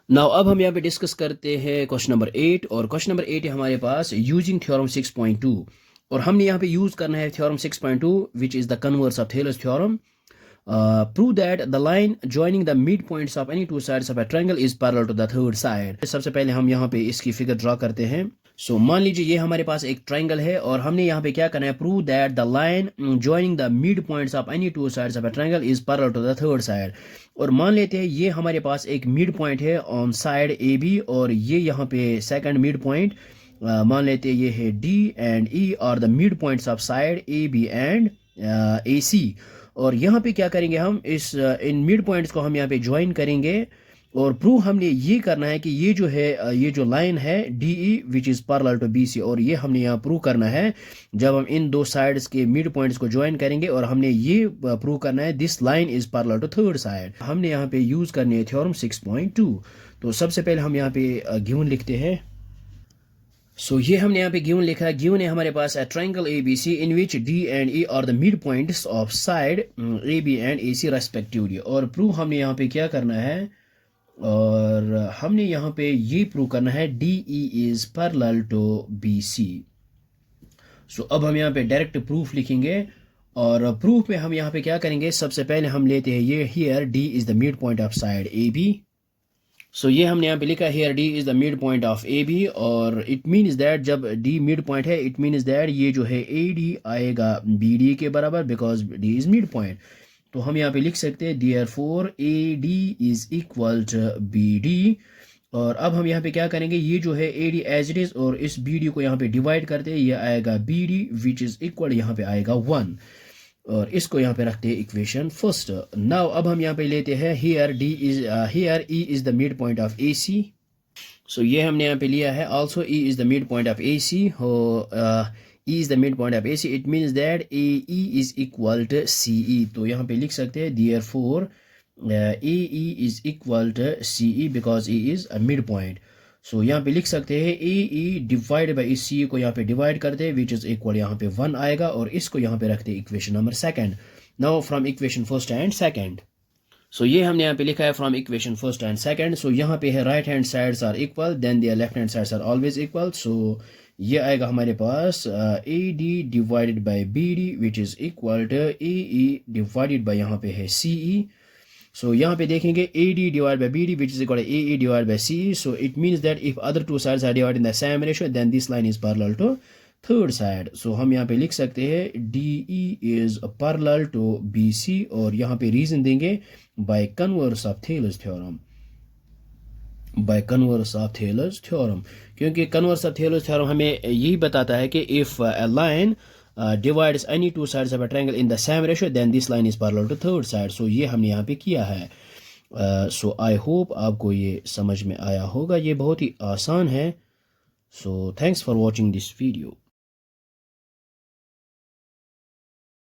Now अब हम यहाँ पे डिस्कस करते हैं क्वेश्चन नंबर 8 और क्वेश्चन नंबर 8 है हमारे पास यूजिंग थ्योरम 6.2 और हमने यहाँ पे यूज करना है theorem 6.2 which is the converse of Taylor's theorem. Prove that the line joining the midpoints of any two sides of a triangle is parallel to the third side. सबसे पहले हम यहाँ पे इसकी फिगर ड्रॉ करते हैं. सो मान लीजिए ये हमारे पास एक ट्राइंगल है और हमने यहाँ पे क्या करना है, prove that the line joining the mid points of any two sides of a triangle is parallel to the third side. और मान लेते हैं ये हमारे पास एक मिड पॉइंट है ऑन साइड ए बी और ये यहाँ पे सेकंड मिड पॉइंट मान लेते हैं ये है डी एंड ई और the mid points of side A B and A C. और यहाँ पे क्या करेंगे हम इस इन मिड पॉइंट्स को हम यहाँ पे ज्वाइन करेंगे और प्रूव हमने ये करना है कि ये जो है ये जो लाइन है D E which is parallel to B C और ये हमने यहाँ प्रूव करना है जब हम इन दो साइड्स के मिड पॉइंट्स को ज्वाइन करेंगे और हमने ये प्रूव करना है this line is parallel to third side. हमने यहाँ पे यूज करनी है थ्योरम 6.2. तो सबसे पहले हम यहाँ पे गिवन लिखते हैं. सो ये हमने यहाँ पे गिवन लिखा है. गिवन है हमारे पास a triangle ABC in which D and E are the midpoints of side AB and AC respectively. और प्रूव हमने यहाँ पे क्या करना है और हमने यहाँ पे ये प्रूव करना है DE is parallel to BC. सो अब हम यहाँ पे डायरेक्ट प्रूफ लिखेंगे और प्रूफ में हम यहाँ पे क्या करेंगे, सबसे पहले हम लेते हैं ये here D is the midpoint of side AB. सो ये हमने यहाँ पे लिखा है D is the mid point of A B और इट मीन्स दैट जब D मिड पॉइंट है इट मीन्स दैट ये जो है ए डी आएगा बी डी के बराबर because D is mid point. तो हम यहाँ पे लिख सकते हैं therefore A D is equal to B D. और अब हम यहाँ पे क्या करेंगे, ये जो है A D as it is और इस बी डी को यहाँ पे डिवाइड करते हैं, ये आएगा B D which is equal यहाँ पे आएगा 1 और इसको यहाँ पे रखते हैं इक्वेशन फर्स्ट. नाउ अब हम यहाँ पे लेते हैं here E is the mid point of A C. So ये हमने यहाँ पे लिया है also E is the mid point of A C. E is the mid point of A C it means that A E is equal to C E. तो यहाँ पे लिख सकते हैं therefore A E is equal to C E because E is a mid point. So यहाँ पे लिख सकते हैं ए ई डिवाइड बाई इस सी को यहाँ पे डिवाइड करते हैं विच इज़ इक्वल यहाँ पे 1 आएगा और इसको यहाँ पे रखते हैं equation number second. Now from equation first and second. So ये हमने यहाँ पे लिखा है from equation first and second. So यहाँ पे है right hand sides are equal then their left hand sides are always equal. So ये आएगा हमारे पास A D divided by B D which is equal to A E divided by यहाँ पे है सी ई. So यहाँ पे देखेंगे AD divided by BD which is equal to AE divided by CE. So it means that if other two sides are divided in the same ratio then this line is parallel to third side. So हम यहाँ पे लिख सकते हैं DE is parallel to BC और यहाँ पे reason देंगे by converse of Taylor's theorem. By converse of Taylor's theorem. क्योंकि converse of Taylor's theorem हमें यही बताता है कि if a line divides any two sides of a triangle in the same ratio then this line is parallel to third side. So ये हमने यहाँ पे किया है. So I hope आपको ये समझ में आया होगा. ये बहुत ही आसान है. So thanks for watching this video.